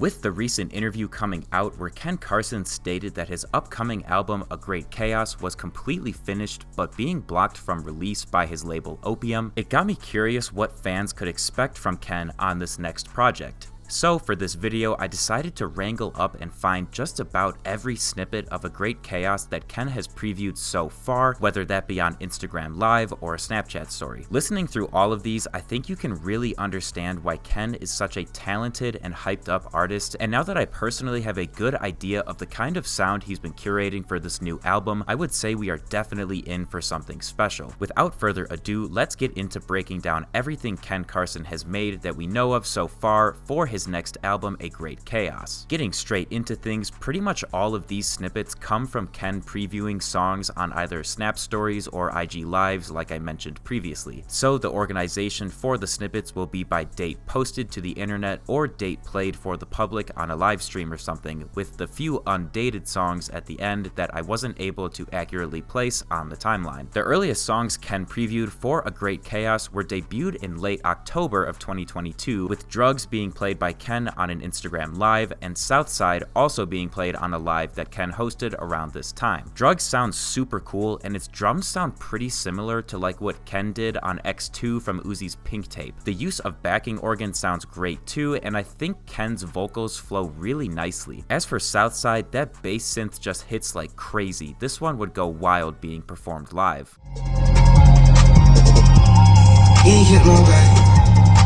With the recent interview coming out where Carson stated that his upcoming album A Great Chaos was completely finished but being blocked from release by his label Opium, it got me curious what fans could expect from Ken on this next project. So for this video, I decided to wrangle up and find just about every snippet of A Great Chaos that Ken has previewed so far, whether that be on Instagram Live or a Snapchat story. Listening through all of these, I think you can really understand why Ken is such a talented and hyped up artist, and now that I personally have a good idea of the kind of sound he's been curating for this new album, I would say we are definitely in for something special. Without further ado, let's get into breaking down everything Ken Carson has made that we know of so far for his next album, A Great Chaos. Getting straight into things, pretty much all of these snippets come from Ken previewing songs on either Snap Stories or IG Lives like I mentioned previously. So the organization for the snippets will be by date posted to the internet or date played for the public on a live stream or something, with the few undated songs at the end that I wasn't able to accurately place on the timeline. The earliest songs Ken previewed for A Great Chaos were debuted in late October of 2022, with Drugs being played by Ken on an Instagram Live, and Southside also being played on a live that Ken hosted around this time. Drugs sounds super cool, and its drums sound pretty similar to like what Ken did on X2 from Uzi's Pink Tape. The use of backing organ sounds great too, and I think Ken's vocals flow really nicely. As for Southside, that bass synth just hits like crazy. This one would go wild being performed live.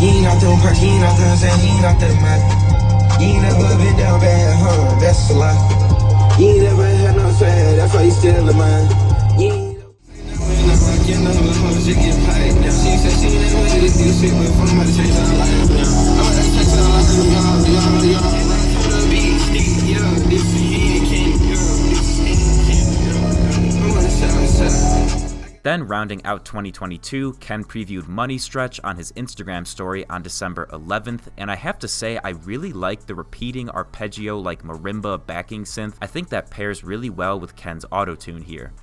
You ain't out them perks, you ain't out them saying, you ain't out them mad. You ain't never been down bad, huh? That's a lie. You ain't never had no sad, that's why you still in mine. You ain't never get paid now. She said she ain't never did this shit, but for somebody to change her life now. I'm gonna change her life, y'all. Run for the beat, stick, yeah. This is king, I'm gonna shout. Then rounding out 2022, Ken previewed Money Stretch on his Instagram story on December 11th, and I have to say I really like the repeating arpeggio like marimba backing synth. I think that pairs really well with Ken's autotune here.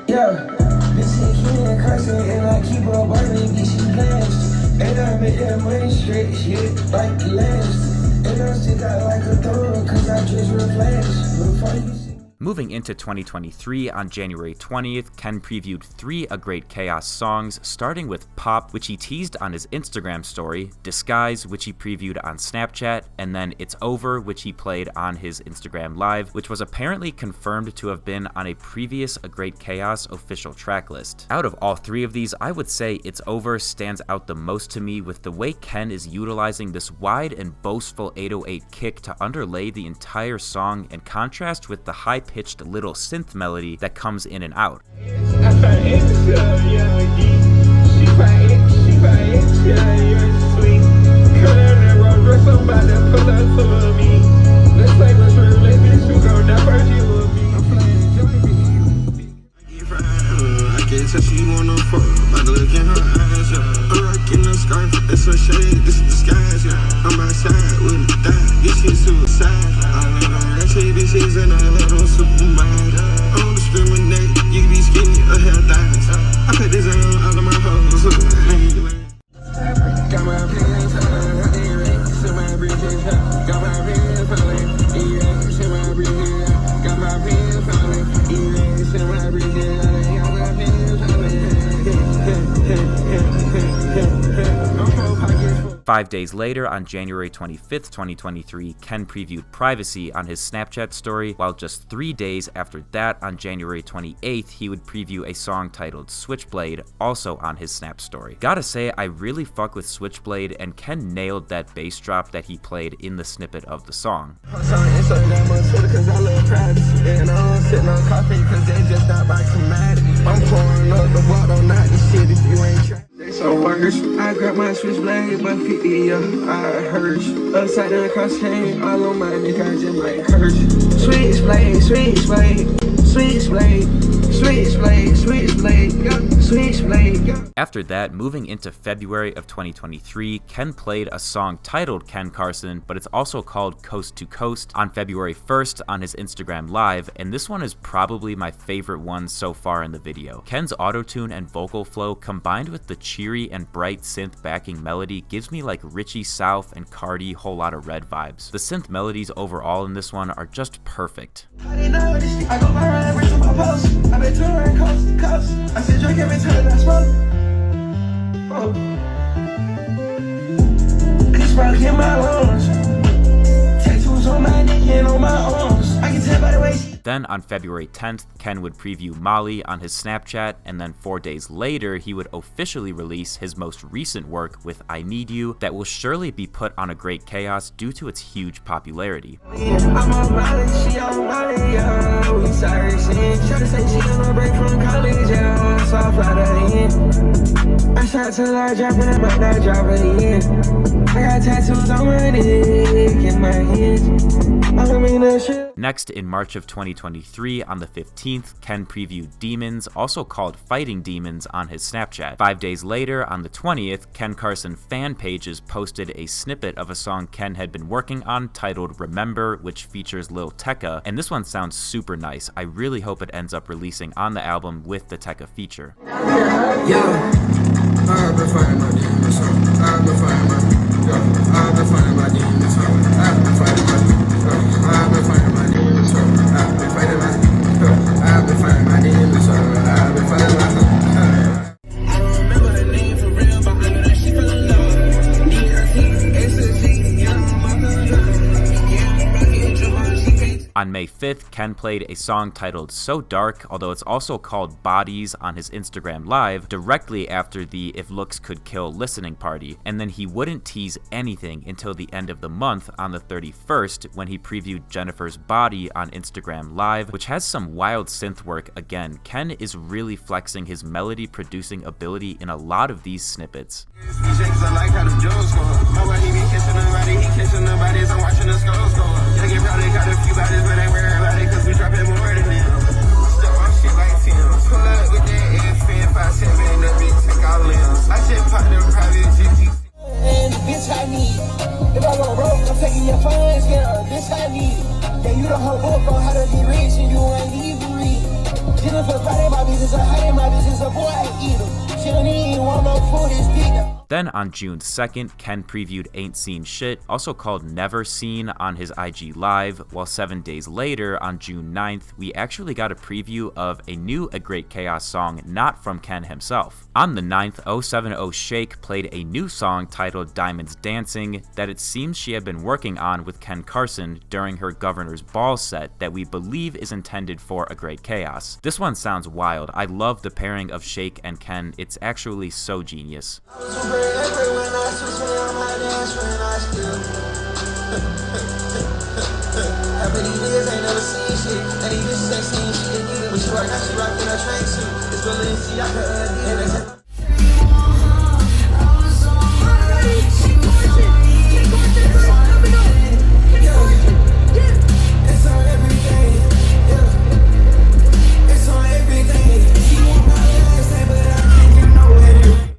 Yeah, this is Ken Carson and I keep on burning these plans. And I make that money straight shit like the last. And I stick out like a thorn cause I just real flash. Moving into 2023, on January 20th, Ken previewed 3 A Great Chaos songs, starting with Pop, which he teased on his Instagram story, Disguise, which he previewed on Snapchat, and then It's Over, which he played on his Instagram Live, which was apparently confirmed to have been on a previous A Great Chaos official tracklist. Out of all 3 of these, I would say It's Over stands out the most to me with the way Ken is utilizing this wide and boastful 808 kick to underlay the entire song in contrast with the high-pitched little synth melody that comes in and out. Five days later, on January 25th, 2023, Ken previewed Privacy on his Snapchat story, while just 3 days after that, on January 28th, he would preview a song titled Switchblade, also on his Snap story. Gotta say, I really fuck with Switchblade, and Ken nailed that bass drop that he played in the snippet of the song. So worse, I grab my switchblade, but 50, yeah, I hurt you. Upside down cross chain, all on my neck, I just might hurt you. Switchblade, switchblade, Switchblade, switchblade, switchblade, switchblade. After that, moving into February of 2023, Ken played a song titled Ken Carson, but it's also called Coast to Coast on February 1st on his Instagram Live, and this one is probably my favorite one so far in the video. Ken's autotune and vocal flow combined with the cheery and bright synth backing melody gives me like Richie South and Cardi Whole Lotta Red vibes. The synth melodies overall in this one are just perfect. I didn't know this. I go viral every time I post. I've been touring coast to coast. I said drink every time I smoke. Oh. Kush broke in my lungs. Tattoos on my neck and on my arms. I can tell by the way she. Then on February 10th, Ken would preview Molly on his Snapchat, and then 4 days later, he would officially release his most recent work with I Need You that will surely be put on a Great Chaos due to its huge popularity. I'm on Molly, she on Molly, yeah. We sorry, she try to say she on a break from college, yeah. So I fly her in. I shot till I drop it, I might not drop it in. I got tattoos on my neck and my hands. I don't mean that shit. Next, in March of 2023, on the 15th, Ken previewed Demons, also called Fighting Demons, on his Snapchat. 5 days later, on the 20th, Ken Carson fan pages posted a snippet of a song Ken had been working on titled Remember, which features Lil Tecca, and this one sounds super nice. I really hope it ends up releasing on the album with the Tecca feature. Yeah, I've been fighting my demons, I've been fighting my demons, I've been fighting my demons, I've been fighting my demons, I've been fighting my demons, I've been fighting my demons, I've been fighting my demons, I've been fighting my demons. I don't remember the name for real, but I know that she fell in love. DRT, young mother, yeah, rocket, drummer, she paints. On May 5th, Ken played a song titled So Dark, although it's also called Bodies, on his Instagram Live, directly after the If Looks Could Kill listening party, and then he wouldn't tease anything until the end of the month on the 31st when he previewed Jennifer's Body on Instagram Live, which has some wild synth work again. Ken is really flexing his melody producing ability in a lot of these snippets. If I go broke, I'm taking your funds, yeah, this I need. Yeah, you the whole book on how to get rich and you ain't even read. Jennifer fighting my business, I hiding my business, a boy I eat him. She don't even want no food, it's deep. Then on June 2nd, Ken previewed Ain't Seen Shit, also called Never Seen, on his IG Live, while 7 days later, on June 9th, we actually got a preview of a new A Great Chaos song not from Ken himself. On the 9th, 070 Shake played a new song titled Diamonds Dancing that it seems she had been working on with Ken Carson during her Governor's Ball set that we believe is intended for A Great Chaos. This one sounds wild. I love the pairing of Shake and Ken. It's actually so genius.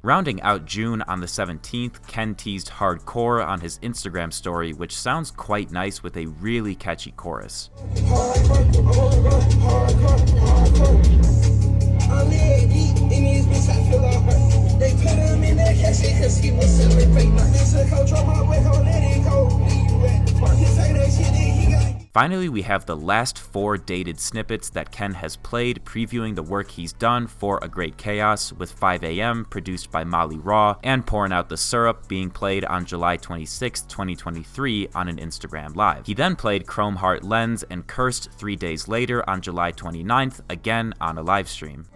Rounding out June on the 17th, Ken teased Hardcore on his Instagram story, which sounds quite nice with a really catchy chorus. Finally, we have the last 4 dated snippets that Ken has played, previewing the work he's done for A Great Chaos, with 5 AM produced by Molly Raw, and Pouring Out the Syrup being played on July 26, 2023 on an Instagram Live. He then played Chrome Heart Lens and Cursed 3 days later on July 29th, again on a live stream.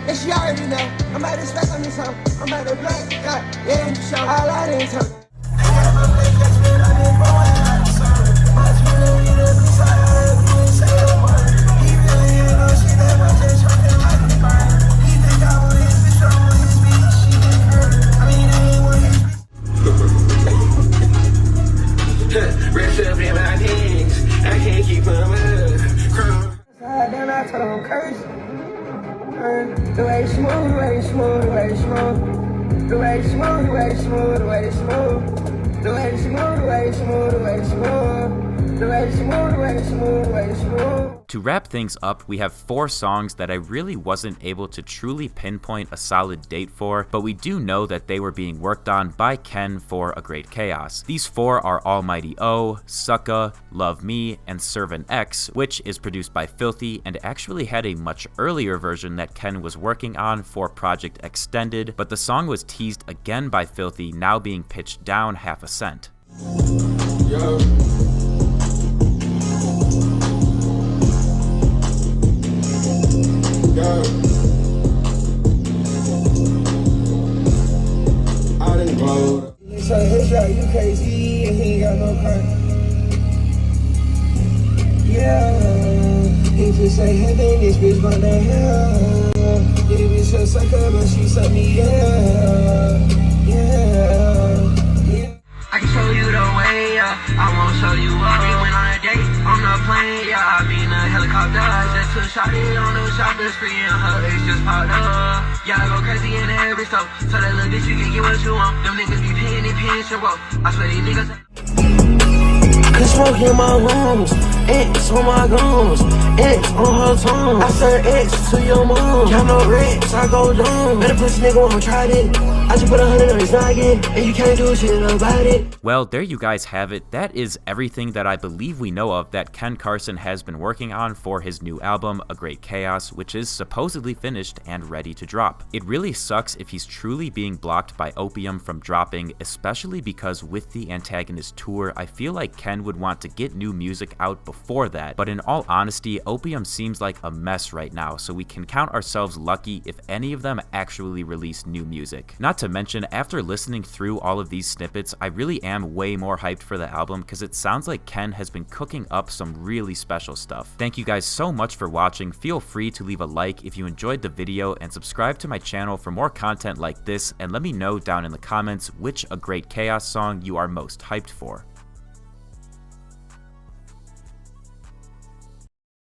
And she already know, I'm at the spec on this hoe, I'm at the black, yeah, show all I didn't tell her. I got my face, that's what I've been going out of summer. My twin, we the blue side, all the blue say the word. He really ain't no shit that much, just trying like a bird. He think I want his bitch, I want his bitch, she didn't hurt. I mean, told her I'm Carson. The way smooth, the way smooth, the way smooth. The way smooth, the way smooth, the way smooth. The way smooth, the way smooth, the way smooth. The way smooth, the way smooth, the way smooth. To wrap things up, we have 4 songs that I really wasn't able to truly pinpoint a solid date for, but we do know that they were being worked on by Ken for A Great Chaos. These 4 are Almighty O, Sucka, Love Me, and Servant X, which is produced by Filthy and actually had a much earlier version that Ken was working on for Project Extended, but the song was teased again by Filthy, now being pitched down half a cent. Yo. Yo. I done glowed. They say, hey, shot, you crazy, and he ain't got no car. Yeah. If you say, hey, then this bitch gonna hell. This bitch a sucker, but she suck me, yeah. I can show you the way, yeah. I won't show you up. We went on a date on the plane, yeah. I mean a helicopter. Just took shot it on the shopping spree and her ex just popped up. Yeah, I go crazy in every store. So that little bitch, you can get what you want. Them niggas be paying their pension, whoa. I swear these niggas. Cause smoke in my rooms, X on my gums, X on her tongue. I serve X to your mom. Count no Rex, I go dumb. Better pussy nigga won't try it. I just put 100 on his noggin, and you can't do shit about it. Well, there you guys have it. That is everything that I believe we know of that Ken Carson has been working on for his new album, A Great Chaos, which is supposedly finished and ready to drop. It really sucks if he's truly being blocked by Opium from dropping, especially because with the Antagonist tour, I feel like Ken would want to get new music out before that, but in all honesty, Opium seems like a mess right now, so we can count ourselves lucky if any of them actually release new music. Not to mention, after listening through all of these snippets, I really am way more hyped for the album because it sounds like Ken has been cooking up some really special stuff. Thank you guys so much for watching. Feel free to leave a like if you enjoyed the video and subscribe to my channel for more content like this, and let me know down in the comments which A Great Chaos song you are most hyped for.